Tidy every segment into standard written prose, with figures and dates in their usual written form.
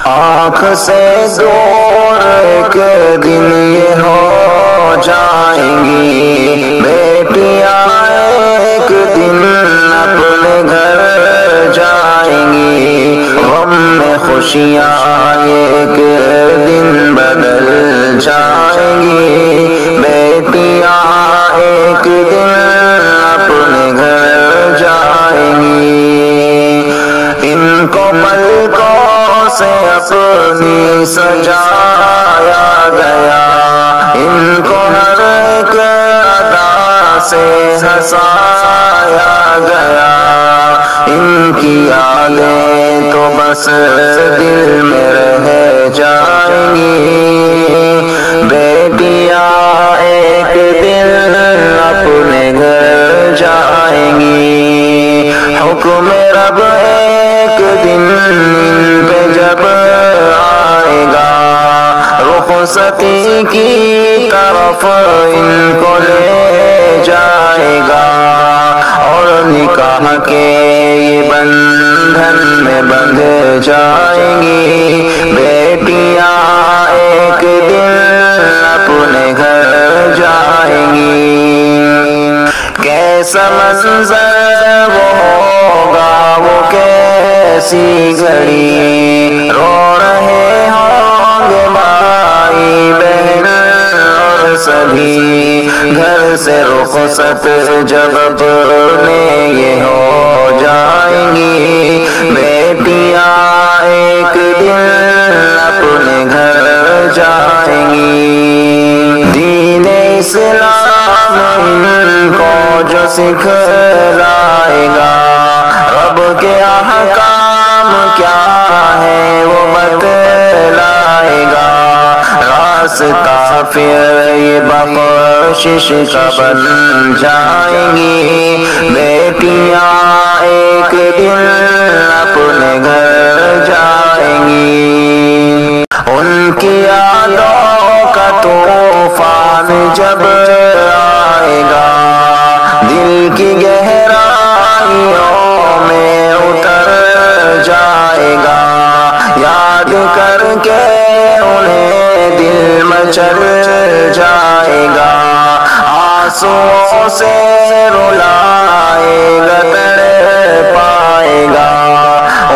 آنکھ سے دور ایک دن یہ ہو جائیں گی بیٹیاں، ایک دن اپنے گھر جائیں گی، غم میں خوشیاں ایک دن بدل جائیں گی، بیٹیاں ایک دن اپنے گھر جائیں گی، ان کو پلکوں سے اپنی سجایا گیا، ان کو ہر ایک ادا سے ہنسایا گیا، ان کی یادیں تو بس دل میں رہ جائیں گی، بیٹیاں ایک دن اپنے گھر جائیں گی، حکم رب ایک دن ان پہ جب آئے گا، رخصتی کی طرف ان کو لے جائے گا، اور نکاح کے یہ بندھن میں بندھ جائیں گی، بیٹیاں ایک دن اپنے گھر جائیں گی، کیسا منظر وہ ہوگا، وہ کیسی گھڑی، رو رہے ہوں گے بھائی بہن اور سبھی، گھر سے رخصت جب اپنے یہ ہو جائیں گی، بیٹیاں ایک دن اپنے گھر جائیں گی، دین اسلام ان کو جو سکھلائے گا، رب کے احکام کیا ہے وہ بتلائے گا، راستہ پھر یہ بخشش کا بن جائیں گی، بیٹیاں ایک دن اپنے گھر جائیں گی، ان کی یادوں کا طوفان جب آئے گا، دل کی گہرائیوں میں اتر جائے گا، یاد کر کے انہیں دل مچل جائے گا، آنسوؤں سے رلائے گا، تڑپائے گا،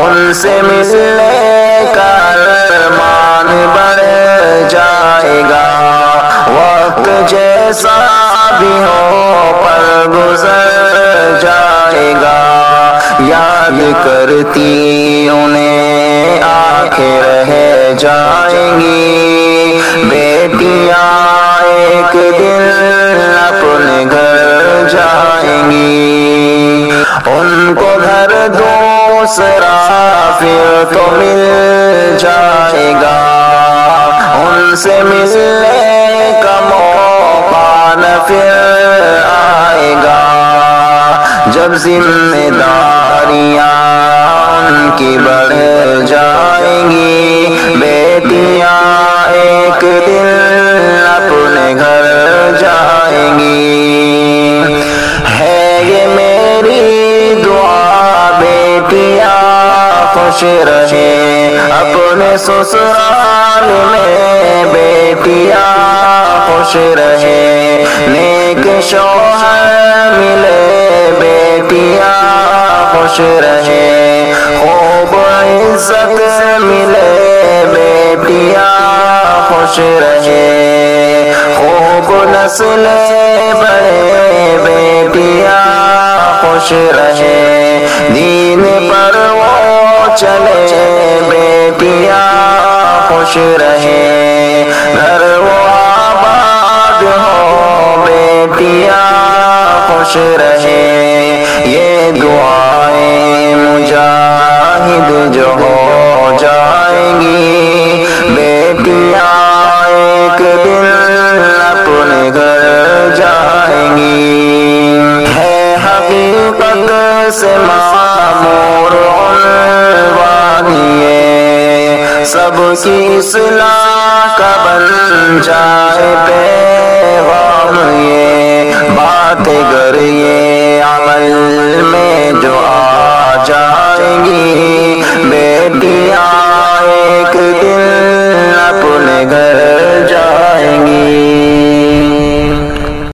ان سے ملنے کا ارمان بڑھ جائے گا، وقت جیسا بھی ہو پر گزر جائے گا، یاد کرتی انہیں آنکھیں رہ جائیں گی، بیٹیاں ایک دن اپنے گھر جائیں گی، ان کو گھر دوسرا پھر تو مل جائے گا، ان سے ملنے کا موقع نہ پھر آئے گا، جب ذمہ داریاں ان کی بڑھ جائیں گی، بیٹیاں ایک دن اپنے گھر جائیں گی، ہے یہ میری دعا بیٹیاں خوش رہیں اپنے سسرال میں، بیٹیاں خوش رہیں، نیک شوہر ملے بیٹیاں خوش رہیں، خوب عزت ملے بیٹیاں خوش رہیں، خوب نسلیں بڑھے بیٹیاں خوش رہیں، دین پر وہ چلے بیٹیاں خوش رہیں، گھر وہ آباد ہو بیٹیاں خوش رہیں، یہ دعائیں مجاہد جو ہو جائیں گی، بیٹیاں ایک دن اپنے گھر جائیں گی، ہے حقیقت سے معمور عنوان یہ، سب کی اصلاح کا بن جائے پیغام یہ، بات گر یہ عمل میں جو